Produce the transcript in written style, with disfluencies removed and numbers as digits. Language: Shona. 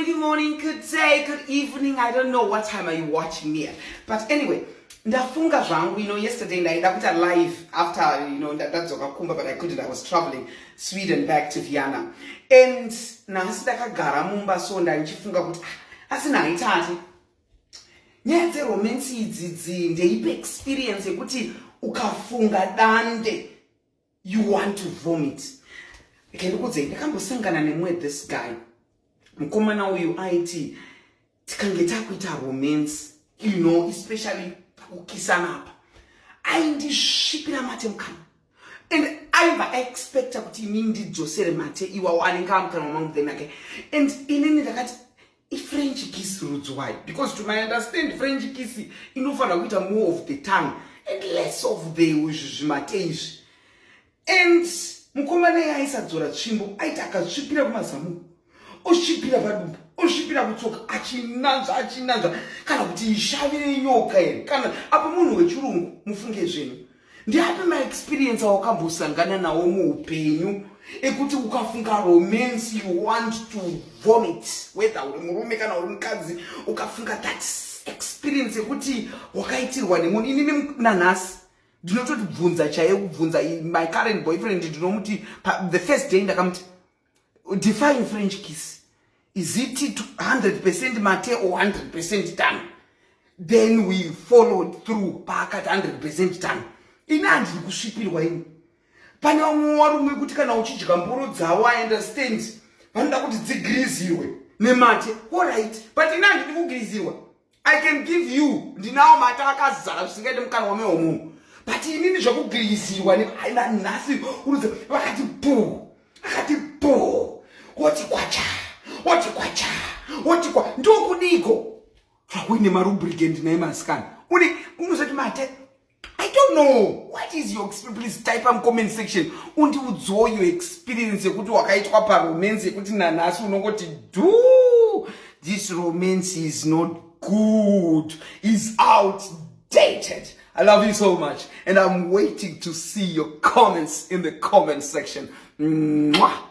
morning, good day, good evening. I don't know what time are you watching me at. But anyway, ndafunga zvangu, yesterday night I put a live after, ndadzoka kumba, but I couldn't. I was traveling Sweden back to Vienna. And nasi ndakagara mumba so ndandichifunga kuti asina haitati. Nyaya dzeromenzi idzidzi ndeipe experience yekuti ukafunga dande you want to vomit. Ndikandikudzei ndakambosangana nemwe this guy. Mukomana uyu aiti tikange takuita romance, especially kukisana apa. Aindisvipira mate mukana. And I expect kuti inini ndidzosere mate iwawo anenge amukana wamamudheni ake. And inini ndakati French kiss roots. Why? Because to my understand, French kiss inofana kuita more of the tongue and less of the mate. And mukomana yaisadzora tsvimbo aita akasvipira kumazamu. Oshipira padumbu, oshipira kutsoka, achinanzva kana kuti ishavire nyoka ere, kana apa munhu wechirungu mufunge zvenyu. Ndiape my experience awakambosangana nawo muupenyu ekuti ukafunga romance you want to vomit, whether uri murume kana uri mukadzi, ukafunga that experience ekuti wakaitirwa nemunhu. Inini nanhasi ndinototi bvunza chaiye kubvunza my current boyfriend, ndinomuti the first day ndakamuti define French kiss. Is it 100% mate or 100% tongue? Then we followed through at 100% tongue. Inandi kusvipirwa ini. Pane vamwe varume kuti kana uchidya mburu dzavo I understand. Vanoda kuti dzigrizirwe nemate. All right. But inandi ndikugrizirwa. I can give you ndinawo mate akazara zvisingaite mukana wame womunhu. But inini zvakugrizirwa neaina nhasi urudza vakati po. Akati po. Woti kwacha. Ndokudiko zvakuine marubricant nemasikana unozoti mate. I don't know what is your experience. Please type in comment section undiudzewo your experience yekuti wakaitwa paromance yekuti nanhasi unongoti do this romance is not good, is outdated. I love you so much and I'm waiting to see your comments in the comment section. Mwah.